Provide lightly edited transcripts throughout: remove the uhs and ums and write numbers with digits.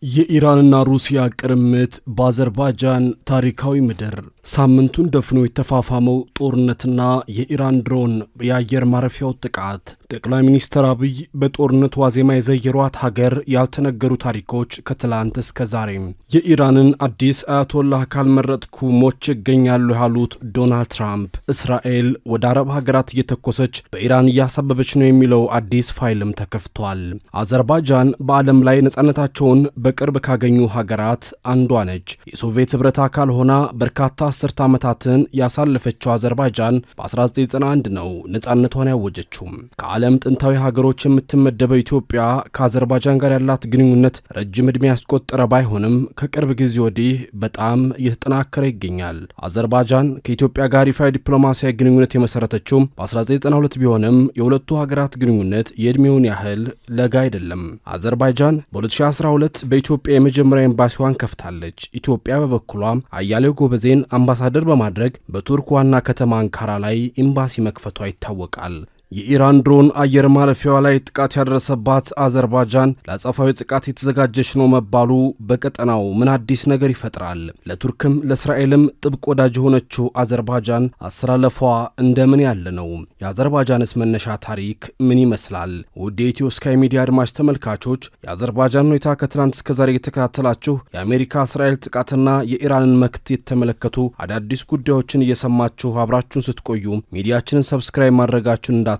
የኢራንና ሩሲያ ቅርምት በአዘርባይጃን ታሪካዊ ምድር ሳምንቱን ደፍኖ የተፋፋመው ጦርነትና የኢራን ድሮን የአየር ማረፊያው ጥቃት ጠቅላይ ሚኒስትር አብይ በጦርነት ዋዜማ የዘየሯት ሀገር ያልተነገሩ ታሪኮች ከትላንት እስከ ዛሬ። የኢራንን አዲስ አያቶላህ ካልመረጥኩ ሞቼ እገኛሉ ያሉት ዶናልድ ትራምፕ እስራኤል ወደ አረብ ሀገራት እየተኮሰች በኢራን እያሳበበች ነው የሚለው አዲስ ፋይልም ተከፍቷል። አዘርባይጃን በዓለም ላይ ነጻነታቸውን በቅርብ ካገኙ ሀገራት አንዷ ነች። የሶቪየት ኅብረት አካል ሆና በርካታ አስርተ ዓመታትን ያሳለፈችው አዘርባይጃን በ1991 ነው ነጻነቷን ያወጀችው። ከዓለም ጥንታዊ ሀገሮች የምትመደበው ኢትዮጵያ ከአዘርባይጃን ጋር ያላት ግንኙነት ረጅም ዕድሜ ያስቆጠረ ባይሆንም ከቅርብ ጊዜ ወዲህ በጣም እየተጠናከረ ይገኛል። አዘርባይጃን ከኢትዮጵያ ጋር ይፋዊ ዲፕሎማሲያዊ ግንኙነት የመሰረተችው በ1992 ቢሆንም የሁለቱ ሀገራት ግንኙነት የዕድሜውን ያህል ለጋ አይደለም። አዘርባይጃን በ2012 በኢትዮጵያ የመጀመሪያ ኤምባሲዋን ከፍታለች። ኢትዮጵያ በበኩሏ አያሌው ጎበዜን አምባሳደር በማድረግ በቱርክ ዋና ከተማ አንካራ ላይ ኤምባሲ መክፈቷ ይታወቃል። የኢራን ድሮን አየር ማረፊያዋ ላይ ጥቃት ያደረሰባት አዘርባይጃን ለአጸፋዊ ጥቃት የተዘጋጀች ነው መባሉ በቀጠናው ምን አዲስ ነገር ይፈጥራል? ለቱርክም ለእስራኤልም ጥብቅ ወዳጅ የሆነችው አዘርባይጃን አስተላለፏ እንደምን ያለ ነው? የአዘርባይጃንስ መነሻ ታሪክ ምን ይመስላል? ውድ የኢትዮ ስካይ ሚዲያ አድማጭ ተመልካቾች የአዘርባይጃን ሁኔታ ከትናንት እስከ ዛሬ የተከታተላችሁ የአሜሪካ እስራኤል ጥቃትና የኢራንን መክት የተመለከቱ አዳዲስ ጉዳዮችን እየሰማችሁ አብራችሁን ስትቆዩ ሚዲያችንን ሰብስክራይብ ማድረጋችሁን እንዳትረሱ።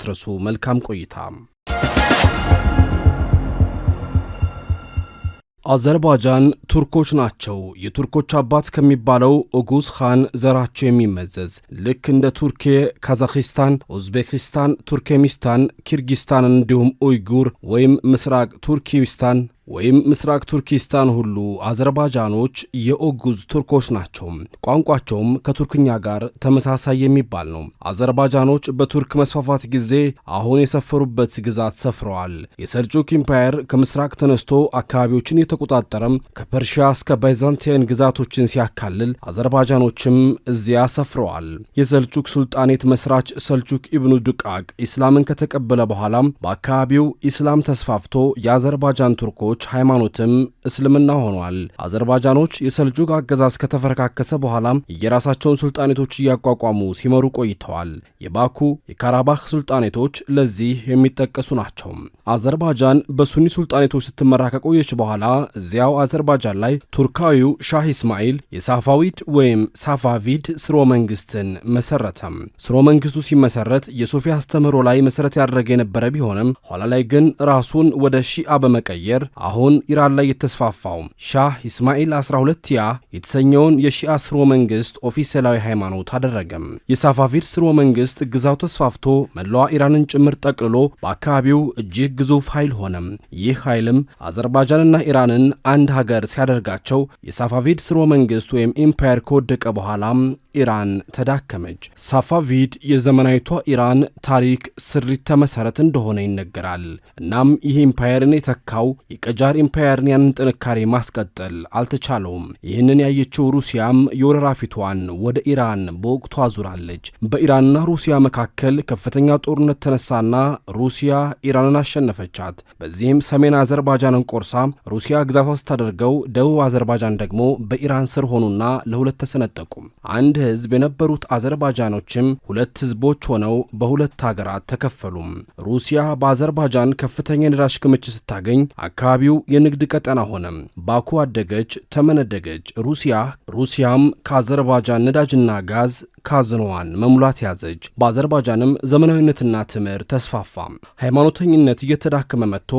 መልካም ቆይታ። አዘርባይጃን ቱርኮች ናቸው። የቱርኮች አባት ከሚባለው ኦጉዝ ኻን ዘራቸው የሚመዘዝ ልክ እንደ ቱርኬ፣ ካዛኪስታን፣ ኡዝቤኪስታን፣ ቱርኬሚስታን፣ ኪርጊስታን እንዲሁም ኡይጉር ወይም ምስራቅ ቱርኪስታን ወይም ምስራቅ ቱርኪስታን ሁሉ አዘርባይጃኖች የኦጉዝ ቱርኮች ናቸው። ቋንቋቸውም ከቱርክኛ ጋር ተመሳሳይ የሚባል ነው። አዘርባይጃኖች በቱርክ መስፋፋት ጊዜ አሁን የሰፈሩበት ግዛት ሰፍረዋል። የሰልጁክ ኢምፓየር ከምስራቅ ተነስቶ አካባቢዎችን የተቆጣጠረም ከፐርሺያ እስከ ባይዛንቲያን ግዛቶችን ሲያካልል አዘርባይጃኖችም እዚያ ሰፍረዋል። የሰልጁክ ሱልጣኔት መስራች ሰልጁክ ኢብኑ ዱቃቅ ኢስላምን ከተቀበለ በኋላም በአካባቢው ኢስላም ተስፋፍቶ የአዘርባይጃን ቱርኮች ሃይማኖትም እስልምና ሆኗል። አዘርባይጃኖች የሰልጁክ አገዛዝ ከተፈረካከሰ በኋላም የራሳቸውን ሱልጣኔቶች እያቋቋሙ ሲመሩ ቆይተዋል። የባኩ የካራባህ ሱልጣኔቶች ለዚህ የሚጠቀሱ ናቸው። አዘርባይጃን በሱኒ ሱልጣኔቶች ስትመራ ከቆየች በኋላ እዚያው አዘርባይጃን ላይ ቱርካዊው ሻህ ኢስማኤል የሳፋዊድ ወይም ሳፋቪድ ስርወ መንግስትን መሰረተም። ስርወ መንግስቱ ሲመሰረት የሶፊያ አስተምህሮ ላይ መሰረት ያደረገ የነበረ ቢሆንም ኋላ ላይ ግን ራሱን ወደ ሺአ በመቀየር አሁን ኢራን ላይ የተስፋፋው ሻህ ኢስማኤል 12ያ የተሰኘውን የሺአ ስርወ መንግስት ኦፊሴላዊ ሃይማኖት አደረገም። የሳፋቪድ ስርወ መንግስት ግዛው ተስፋፍቶ መላዋ ኢራንን ጭምር ጠቅልሎ በአካባቢው እጅግ ግዙፍ ኃይል ሆነም። ይህ ኃይልም አዘርባይጃንና ኢራንን አንድ ሀገር ሲያደርጋቸው የሳፋቪድ ስርወ መንግስት ወይም ኢምፓየር ከወደቀ በኋላም ኢራን ተዳከመች። ሳፋቪድ የዘመናዊቷ ኢራን ታሪክ ስሪት ተመሰረት እንደሆነ ይነገራል። እናም ይህ ኢምፓየርን የተካው የቀጃር ኢምፓየርን ያንን ጥንካሬ ማስቀጠል አልተቻለውም። ይህንን ያየችው ሩሲያም የወረራ ፊቷን ወደ ኢራን በወቅቱ አዙራለች። በኢራንና ሩሲያ መካከል ከፍተኛ ጦርነት ተነሳና ሩሲያ ኢራንን አሸነፈቻት። በዚህም ሰሜን አዘርባይጃንን ቆርሳ ሩሲያ ግዛቷ ስታደርገው፣ ደቡብ አዘርባይጃን ደግሞ በኢራን ስር ሆኑና ለሁለት ተሰነጠቁ። አንድ ህዝብ የነበሩት አዘርባይጃኖችም ሁለት ህዝቦች ሆነው በሁለት ሀገራት ተከፈሉም። ሩሲያ በአዘርባይጃን ከፍተኛ የነዳጅ ክምችት ስታገኝ አካባቢው የንግድ ቀጠና ሆነ። ባኩ አደገች፣ ተመነደገች። ሩሲያም ከአዘርባይጃን ነዳጅና ጋዝ ካዝኖዋን መሙላት ያዘች። በአዘርባይጃንም ዘመናዊነትና ትምህርት ተስፋፋ። ሃይማኖተኝነት እየተዳከመ መጥቶ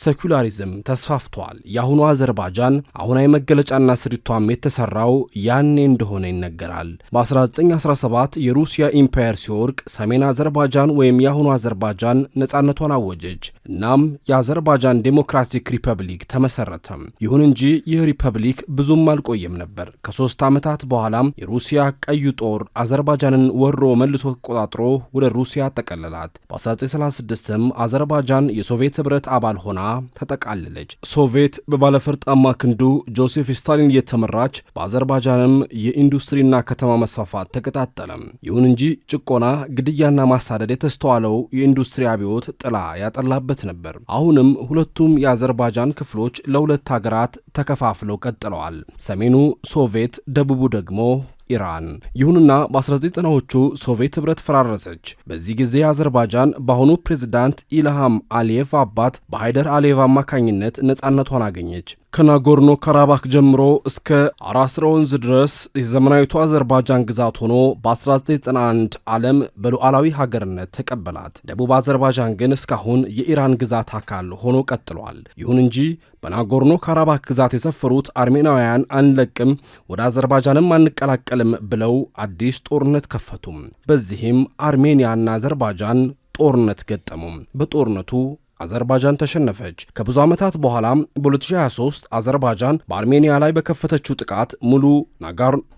ሴኩላሪዝም ተስፋፍቷል። የአሁኑ አዘርባይጃን አሁናዊ መገለጫና ስሪቷም የተሰራው ያኔ እንደሆነ ይነገራል። በ1917 የሩሲያ ኢምፓየር ሲወርቅ ሰሜን አዘርባይጃን ወይም የአሁኑ አዘርባይጃን ነጻነቷን አወጀች። እናም የአዘርባይጃን ዴሞክራቲክ ሪፐብሊክ ተመሰረተ። ይሁን እንጂ ይህ ሪፐብሊክ ብዙም አልቆየም ነበር። ከ3 ዓመታት በኋላም የሩሲያ ቀዩ ጦር አዘርባይጃንን ወሮ መልሶ ተቆጣጥሮ ወደ ሩሲያ ተቀለላት። በ1936ም አዘርባይጃን የሶቪየት ህብረት አባል ሆና ተጠቃለለች። ሶቪየት በባለፈርጣማ ክንዱ ጆሴፍ ስታሊን እየተመራች በአዘርባይጃንም የኢንዱስትሪና ከተማ መስፋፋት ተቀጣጠለ። ይሁን እንጂ ጭቆና፣ ግድያና ማሳደድ የተስተዋለው የኢንዱስትሪ አብዮት ጥላ ያጠላበት ነበር። አሁንም ሁለቱም የአዘርባይጃን ክፍሎች ለሁለት ሀገራት ተከፋፍለው ቀጥለዋል። ሰሜኑ ሶቪየት፣ ደቡቡ ደግሞ ኢራን። ይሁንና በ1990ዎቹ ሶቪየት ህብረት ፈራረሰች። በዚህ ጊዜ አዘርባይጃን በአሁኑ ፕሬዝዳንት ኢልሃም አሊየቭ አባት በሃይደር አሊየቭ አማካኝነት ነጻነቷን አገኘች። ከናጎርኖ ካራባክ ጀምሮ እስከ አራስረ ወንዝ ድረስ የዘመናዊቷ አዘርባይጃን ግዛት ሆኖ በ1991 ዓለም በሉዓላዊ ሀገርነት ተቀበላት። ደቡብ አዘርባይጃን ግን እስካሁን የኢራን ግዛት አካል ሆኖ ቀጥሏል። ይሁን እንጂ በናጎርኖ ካራባክ ግዛት የሰፈሩት አርሜናውያን አንለቅም፣ ወደ አዘርባይጃንም አንቀላቀልም ብለው አዲስ ጦርነት ከፈቱም። በዚህም አርሜኒያና አዘርባይጃን ጦርነት ገጠሙ። በጦርነቱ አዘርባይጃን ተሸነፈች። ከብዙ ዓመታት በኋላ በ2023 አዘርባይጃን በአርሜኒያ ላይ በከፈተችው ጥቃት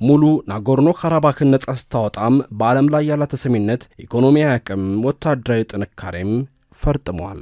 ሙሉ ናጎርኖ ካራባክን ነጻ ስታወጣም በዓለም ላይ ያላት ተሰሚነት፣ ኢኮኖሚያዊ አቅም፣ ወታደራዊ ጥንካሬም ፈርጥሟል።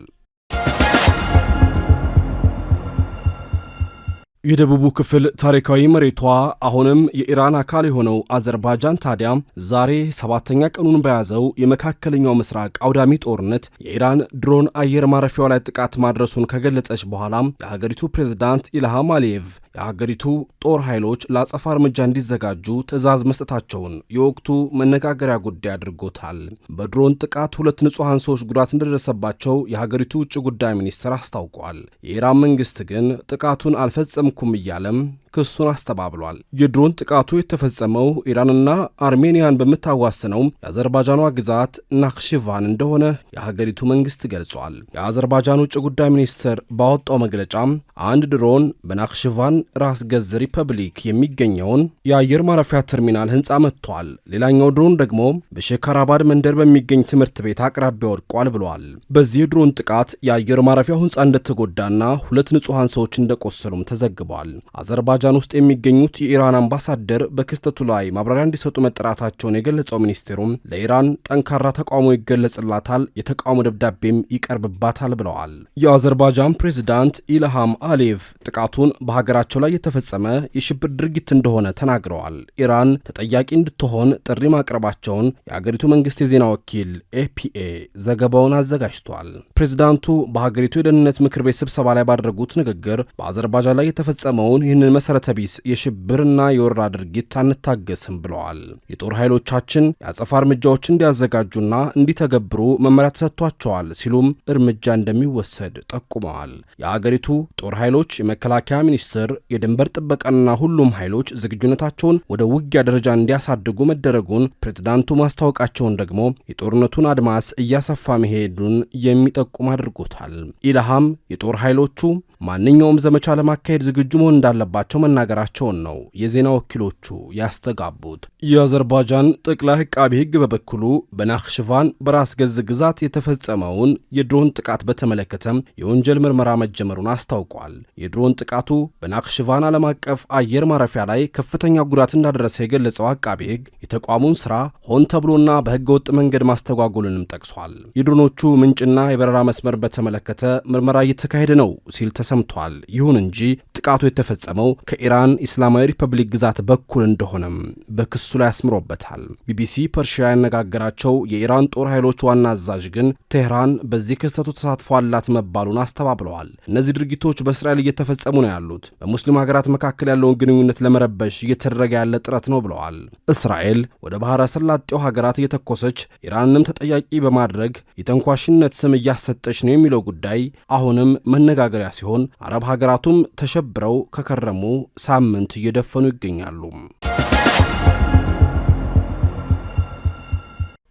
የደቡቡ ክፍል ታሪካዊ መሬቷ አሁንም የኢራን አካል የሆነው አዘርባይጃን ታዲያ ዛሬ 7ኛ ቀኑን በያዘው የመካከለኛው ምስራቅ አውዳሚ ጦርነት የኢራን ድሮን አየር ማረፊያው ላይ ጥቃት ማድረሱን ከገለጸች በኋላ የሀገሪቱ ፕሬዝዳንት ኢልሃም አሊየቭ የሀገሪቱ ጦር ኃይሎች ለአጸፋ እርምጃ እንዲዘጋጁ ትዕዛዝ መስጠታቸውን የወቅቱ መነጋገሪያ ጉዳይ አድርጎታል። በድሮን ጥቃት 2 ንጹሐን ሰዎች ጉዳት እንደደረሰባቸው የሀገሪቱ ውጭ ጉዳይ ሚኒስትር አስታውቋል። የኢራን መንግስት ግን ጥቃቱን አልፈጸምኩም እያለም ክሱን አስተባብሏል። የድሮን ጥቃቱ የተፈጸመው ኢራንና አርሜኒያን በምታዋስነው የአዘርባይጃኗ ግዛት ናክሽቫን እንደሆነ የሀገሪቱ መንግስት ገልጿል። የአዘርባይጃን ውጭ ጉዳይ ሚኒስትር ባወጣው መግለጫም አንድ ድሮን በናክሽቫን ራስ ገዝ ሪፐብሊክ የሚገኘውን የአየር ማረፊያ ተርሚናል ህንፃ መጥቷል። ሌላኛው ድሮን ደግሞ በሼካራባድ መንደር በሚገኝ ትምህርት ቤት አቅራቢያ ወድቋል ብሏል። በዚህ የድሮን ጥቃት የአየር ማረፊያው ህንፃ እንደተጎዳና 2 ንጹሐን ሰዎች እንደቆሰሉም ተዘግቧል። አዘርባይጃን ውስጥ የሚገኙት የኢራን አምባሳደር በክስተቱ ላይ ማብራሪያ እንዲሰጡ መጠራታቸውን የገለጸው ሚኒስቴሩም ለኢራን ጠንካራ ተቃውሞ ይገለጽላታል፣ የተቃውሞ ደብዳቤም ይቀርብባታል ብለዋል። የአዘርባይጃን ፕሬዝዳንት ኢልሃም አሊየቭ ጥቃቱን በሀገራቸው ላይ የተፈጸመ የሽብር ድርጊት እንደሆነ ተናግረዋል። ኢራን ተጠያቂ እንድትሆን ጥሪ ማቅረባቸውን የሀገሪቱ መንግስት የዜና ወኪል ኤፒኤ ዘገባውን አዘጋጅቷል። ፕሬዝዳንቱ በሀገሪቱ የደህንነት ምክር ቤት ስብሰባ ላይ ባደረጉት ንግግር በአዘርባይጃን ላይ የተፈጸመውን ይህንን መሰረተ ቢስ የሽብርና የወረራ ድርጊት አንታገስም ብለዋል። የጦር ኃይሎቻችን የአጸፋ እርምጃዎች እንዲያዘጋጁና እንዲተገብሩ መመሪያ ተሰጥቷቸዋል ሲሉም እርምጃ እንደሚወሰድ ጠቁመዋል። የአገሪቱ ጦር ኃይሎች፣ የመከላከያ ሚኒስቴር፣ የድንበር ጥበቃና ሁሉም ኃይሎች ዝግጁነታቸውን ወደ ውጊያ ደረጃ እንዲያሳድጉ መደረጉን ፕሬዝዳንቱ ማስታወቃቸውን ደግሞ የጦርነቱን አድማስ እያሰፋ መሄዱን የሚጠቁም አድርጎታል። ኢልሃም የጦር ኃይሎቹ ማንኛውም ዘመቻ ለማካሄድ ዝግጁ መሆን እንዳለባቸው መናገራቸውን ነው የዜና ወኪሎቹ ያስተጋቡት። የአዘርባይጃን ጠቅላይ ዕቃቢ ሕግ በበኩሉ በናክሽቫን በራስ ገዝ ግዛት የተፈጸመውን የድሮን ጥቃት በተመለከተም የወንጀል ምርመራ መጀመሩን አስታውቋል። የድሮን ጥቃቱ በናክሽቫን ዓለም አቀፍ አየር ማረፊያ ላይ ከፍተኛ ጉዳት እንዳደረሰ የገለጸው ዕቃቢ ሕግ የተቋሙን ስራ ሆን ተብሎና በሕገ ወጥ መንገድ ማስተጓጎልንም ጠቅሷል። የድሮኖቹ ምንጭና የበረራ መስመር በተመለከተ ምርመራ እየተካሄደ ነው ሲል ሰምቷል። ይሁን እንጂ ጥቃቱ የተፈጸመው ከኢራን ኢስላማዊ ሪፐብሊክ ግዛት በኩል እንደሆነም በክሱ ላይ አስምሮበታል። ቢቢሲ ፐርሺያ ያነጋገራቸው የኢራን ጦር ኃይሎች ዋና አዛዥ ግን ቴህራን በዚህ ክስተቱ ተሳትፎ አላት መባሉን አስተባብለዋል። እነዚህ ድርጊቶች በእስራኤል እየተፈጸሙ ነው ያሉት በሙስሊም ሀገራት መካከል ያለውን ግንኙነት ለመረበሽ እየተደረገ ያለ ጥረት ነው ብለዋል። እስራኤል ወደ ባህረ ሰላጤው ሀገራት እየተኮሰች ኢራንንም ተጠያቂ በማድረግ የተንኳሽነት ስም እያሰጠች ነው የሚለው ጉዳይ አሁንም መነጋገሪያ ሲሆን አረብ ሀገራቱም ተሸብረው ከከረሙ ሳምንት እየደፈኑ ይገኛሉ።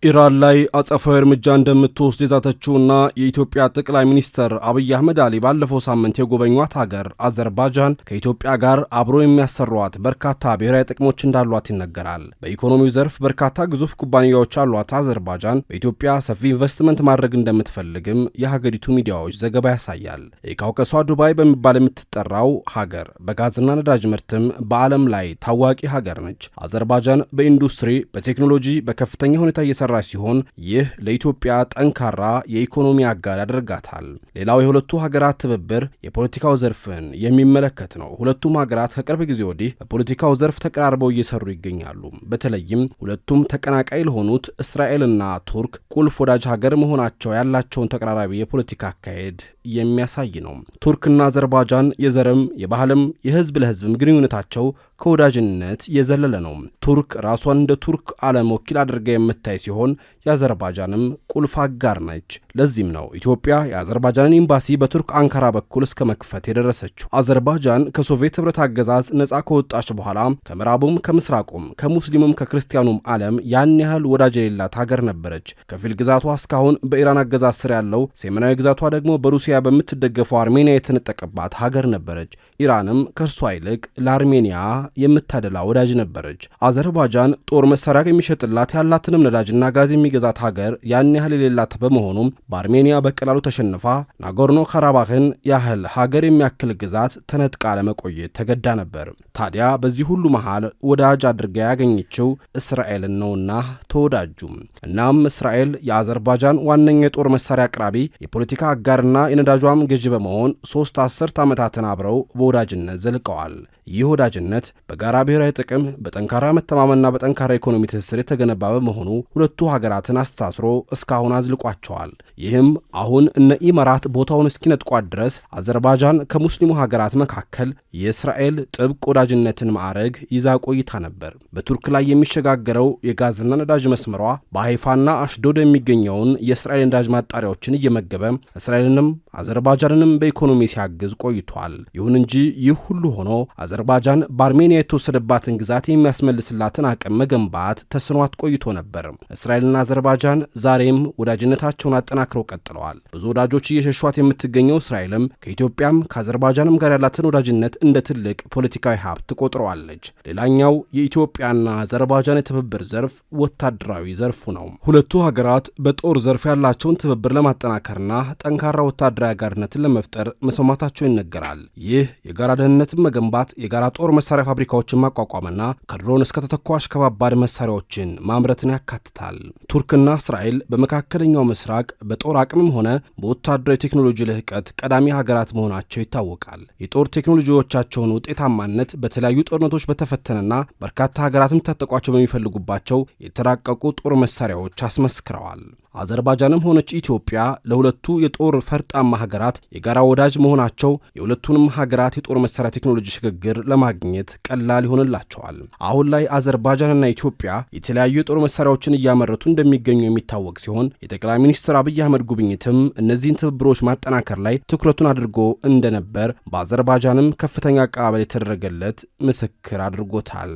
ኢራን ላይ አጸፋዊ እርምጃ እንደምትወስድ የዛተችውና የኢትዮጵያ ጠቅላይ ሚኒስትር አብይ አህመድ አሊ ባለፈው ሳምንት የጎበኟት ሀገር አዘርባይጃን ከኢትዮጵያ ጋር አብሮ የሚያሰሯት በርካታ ብሔራዊ ጥቅሞች እንዳሏት ይነገራል። በኢኮኖሚው ዘርፍ በርካታ ግዙፍ ኩባንያዎች ያሏት አዘርባይጃን በኢትዮጵያ ሰፊ ኢንቨስትመንት ማድረግ እንደምትፈልግም የሀገሪቱ ሚዲያዎች ዘገባ ያሳያል። የካውከሷ ዱባይ በሚባል የምትጠራው ሀገር በጋዝና ነዳጅ ምርትም በዓለም ላይ ታዋቂ ሀገር ነች። አዘርባይጃን በኢንዱስትሪ፣ በቴክኖሎጂ በከፍተኛ ሁኔታ እየሰራ ሲሆን ይህ ለኢትዮጵያ ጠንካራ የኢኮኖሚ አጋር ያደርጋታል። ሌላው የሁለቱ ሀገራት ትብብር የፖለቲካው ዘርፍን የሚመለከት ነው። ሁለቱም ሀገራት ከቅርብ ጊዜ ወዲህ በፖለቲካው ዘርፍ ተቀራርበው እየሰሩ ይገኛሉ። በተለይም ሁለቱም ተቀናቃይ ለሆኑት እስራኤልና ቱርክ ቁልፍ ወዳጅ ሀገር መሆናቸው ያላቸውን ተቀራራቢ የፖለቲካ አካሄድ የሚያሳይ ነው። ቱርክና አዘርባይጃን የዘርም የባህልም የህዝብ ለህዝብም ግንኙነታቸው ከወዳጅነት የዘለለ ነው። ቱርክ ራሷን እንደ ቱርክ ዓለም ወኪል አድርጋ የምታይ ሲሆን የአዘርባይጃንም ቁልፍ አጋር ነች። ለዚህም ነው ኢትዮጵያ የአዘርባይጃንን ኤምባሲ በቱርክ አንካራ በኩል እስከ መክፈት የደረሰችው። አዘርባይጃን ከሶቪየት ህብረት አገዛዝ ነጻ ከወጣች በኋላ ከምዕራቡም ከምስራቁም ከሙስሊሙም ከክርስቲያኑም ዓለም ያን ያህል ወዳጅ የሌላት ሀገር ነበረች። ከፊል ግዛቷ እስካሁን በኢራን አገዛዝ ስር ያለው ሰሜናዊ ግዛቷ ደግሞ በሩሲያ በምትደገፈው አርሜኒያ የተነጠቀባት ሀገር ነበረች። ኢራንም ከእርሷ ይልቅ ለአርሜኒያ የምታደላ ወዳጅ ነበረች። አዘርባይጃን ጦር መሳሪያ የሚሸጥላት ያላትንም ነዳጅና ጋዝ የሚገዛት ሀገር ያን ያህል የሌላት በመሆኑም በአርሜኒያ በቀላሉ ተሸንፋ ናጎርኖ ካራባህን ያህል ሀገር የሚያክል ግዛት ተነጥቃ ለመቆየት ተገዳ ነበር። ታዲያ በዚህ ሁሉ መሃል ወዳጅ አድርጋ ያገኘችው እስራኤልን ነውና ተወዳጁም። እናም እስራኤል የአዘርባይጃን ዋነኛ የጦር መሳሪያ አቅራቢ፣ የፖለቲካ አጋርና የነዳጇም ገዢ በመሆን 3 አስርት ዓመታትን አብረው በወዳጅነት ዘልቀዋል። ይህ ወዳጅነት በጋራ ብሔራዊ ጥቅም፣ በጠንካራ መተማመንና በጠንካራ ኢኮኖሚ ትስስር የተገነባ በመሆኑ ሁለቱ ሀገራትን አስተሳስሮ እስካሁን አዝልቋቸዋል። ይህም አሁን እነ ኢማራት ቦታውን እስኪነጥቋት ድረስ አዘርባይጃን ከሙስሊሙ ሀገራት መካከል የእስራኤል ጥብቅ ወዳጅነትን ማዕረግ ይዛ ቆይታ ነበር። በቱርክ ላይ የሚሸጋገረው የጋዝና ነዳጅ መስመሯ በሃይፋና አሽዶድ የሚገኘውን የእስራኤል ነዳጅ ማጣሪያዎችን እየመገበ እስራኤልንም አዘርባይጃንንም በኢኮኖሚ ሲያግዝ ቆይቷል። ይሁን እንጂ ይህ ሁሉ ሆኖ አዘርባይጃን በአርሜኒያ የተወሰደባትን ግዛት የሚያስመልስላትን አቅም መገንባት ተስኗት ቆይቶ ነበር። እስራኤልና አዘርባይጃን ዛሬም ወዳጅነታቸውን አጠናክረው ቀጥለዋል። ብዙ ወዳጆች እየሸሿት የምትገኘው እስራኤልም ከኢትዮጵያም ከአዘርባይጃንም ጋር ያላትን ወዳጅነት እንደ ትልቅ ፖለቲካዊ ሀብት ትቆጥረዋለች። ሌላኛው የኢትዮጵያና አዘርባይጃን የትብብር ዘርፍ ወታደራዊ ዘርፉ ነው። ሁለቱ ሀገራት በጦር ዘርፍ ያላቸውን ትብብር ለማጠናከርና ጠንካራ ወታደራዊ አጋርነትን ለመፍጠር መስማማታቸው ይነገራል። ይህ የጋራ ደህንነትን መገንባት፣ የጋራ ጦር መሳሪያ ፋብሪካዎችን ማቋቋምና ከድሮን እስከ ተተኳሽ ከባባድ መሳሪያዎችን ማምረትን ያካትታል። ቱርክና እስራኤል በመካከለኛው ምስራቅ በጦር አቅምም ሆነ በወታደራዊ ቴክኖሎጂ ልህቀት ቀዳሚ ሀገራት መሆናቸው ይታወቃል። የጦር ቴክኖሎጂዎቻቸውን ውጤታማነት በተለያዩ ጦርነቶች በተፈተነና በርካታ ሀገራትም ታጠቋቸው በሚፈልጉባቸው የተራቀቁ ጦር መሳሪያዎች አስመስክረዋል። አዘርባይጃንም ሆነች ኢትዮጵያ ለሁለቱ የጦር ፈርጣማ ሀገራት የጋራ ወዳጅ መሆናቸው የሁለቱንም ሀገራት የጦር መሳሪያ ቴክኖሎጂ ሽግግር ለማግኘት ቀላል ይሆንላቸዋል። አሁን ላይ አዘርባይጃንና ኢትዮጵያ የተለያዩ የጦር መሳሪያዎችን እያመረቱ እንደሚገኙ የሚታወቅ ሲሆን የጠቅላይ ሚኒስትር አብይ አህመድ ጉብኝትም እነዚህን ትብብሮች ማጠናከር ላይ ትኩረቱን አድርጎ እንደነበር በአዘርባይጃንም ከፍተኛ አቀባበል የተደረገለት ምስክር አድርጎታል።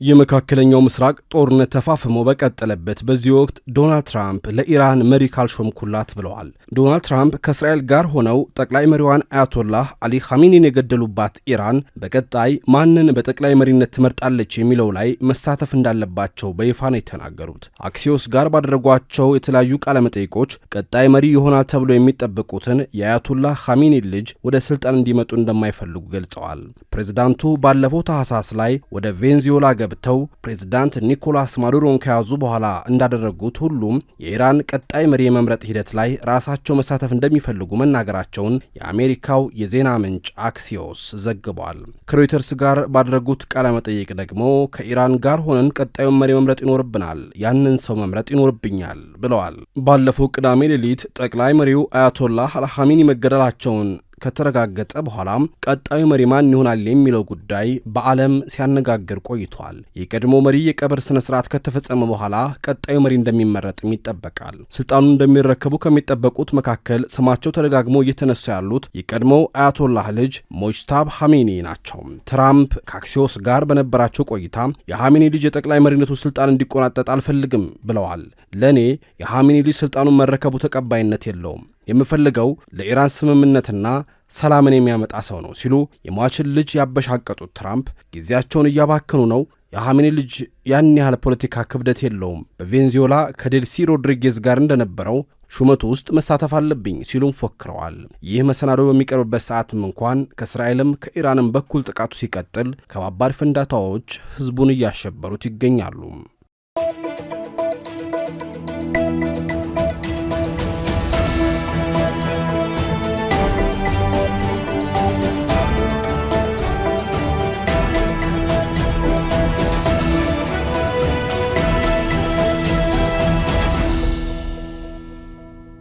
የመካከለኛው ምስራቅ ጦርነት ተፋፍሞ በቀጠለበት በዚህ ወቅት ዶናልድ ትራምፕ ለኢራን መሪ ካልሾምኩላት ብለዋል። ዶናልድ ትራምፕ ከእስራኤል ጋር ሆነው ጠቅላይ መሪዋን አያቶላህ አሊ ኻሜኒን የገደሉባት ኢራን በቀጣይ ማንን በጠቅላይ መሪነት ትመርጣለች የሚለው ላይ መሳተፍ እንዳለባቸው በይፋ ነው የተናገሩት። አክሲዮስ ጋር ባደረጓቸው የተለያዩ ቃለመጠይቆች ቀጣይ መሪ ይሆናል ተብሎ የሚጠበቁትን የአያቶላህ ኻሜኒን ልጅ ወደ ስልጣን እንዲመጡ እንደማይፈልጉ ገልጸዋል። ፕሬዝዳንቱ ባለፈው ታህሳስ ላይ ወደ ቬንዙዌላ ገብተው ፕሬዝዳንት ኒኮላስ ማዱሮን ከያዙ በኋላ እንዳደረጉት ሁሉም የኢራን ቀጣይ መሪ የመምረጥ ሂደት ላይ ራሳቸው መሳተፍ እንደሚፈልጉ መናገራቸውን የአሜሪካው የዜና ምንጭ አክሲዮስ ዘግቧል። ከሮይተርስ ጋር ባደረጉት ቃለ መጠይቅ ደግሞ ከኢራን ጋር ሆነን ቀጣዩን መሪ መምረጥ ይኖርብናል፣ ያንን ሰው መምረጥ ይኖርብኛል ብለዋል። ባለፈው ቅዳሜ ሌሊት ጠቅላይ መሪው አያቶላህ አልኻሜኒ መገደላቸውን ከተረጋገጠ በኋላ ቀጣዩ መሪ ማን ይሆናል የሚለው ጉዳይ በዓለም ሲያነጋግር ቆይቷል። የቀድሞ መሪ የቀብር ስነ ስርዓት ከተፈጸመ በኋላ ቀጣዩ መሪ እንደሚመረጥም ይጠበቃል። ስልጣኑን እንደሚረከቡ ከሚጠበቁት መካከል ስማቸው ተደጋግሞ እየተነሱ ያሉት የቀድሞው አያቶላህ ልጅ ሞጅታባ ኻሜኒ ናቸው። ትራምፕ ከአክሲዮስ ጋር በነበራቸው ቆይታ የኻሜኒ ልጅ የጠቅላይ መሪነቱ ስልጣን እንዲቆናጠጥ አልፈልግም ብለዋል። ለእኔ የኻሜኒ ልጅ ስልጣኑን መረከቡ ተቀባይነት የለውም። የምፈልገው ለኢራን ስምምነትና ሰላምን የሚያመጣ ሰው ነው ሲሉ የሟችን ልጅ ያበሻቀጡት ትራምፕ ጊዜያቸውን እያባከኑ ነው፣ የኻሜኒ ልጅ ያን ያህል ፖለቲካ ክብደት የለውም፣ በቬንዙዌላ ከዴልሲ ሮድሪጌዝ ጋር እንደነበረው ሹመቱ ውስጥ መሳተፍ አለብኝ ሲሉም ፎክረዋል። ይህ መሰናዶ በሚቀርብበት ሰዓትም እንኳን ከእስራኤልም ከኢራንም በኩል ጥቃቱ ሲቀጥል ከባባድ ፍንዳታዎች ሕዝቡን እያሸበሩት ይገኛሉ።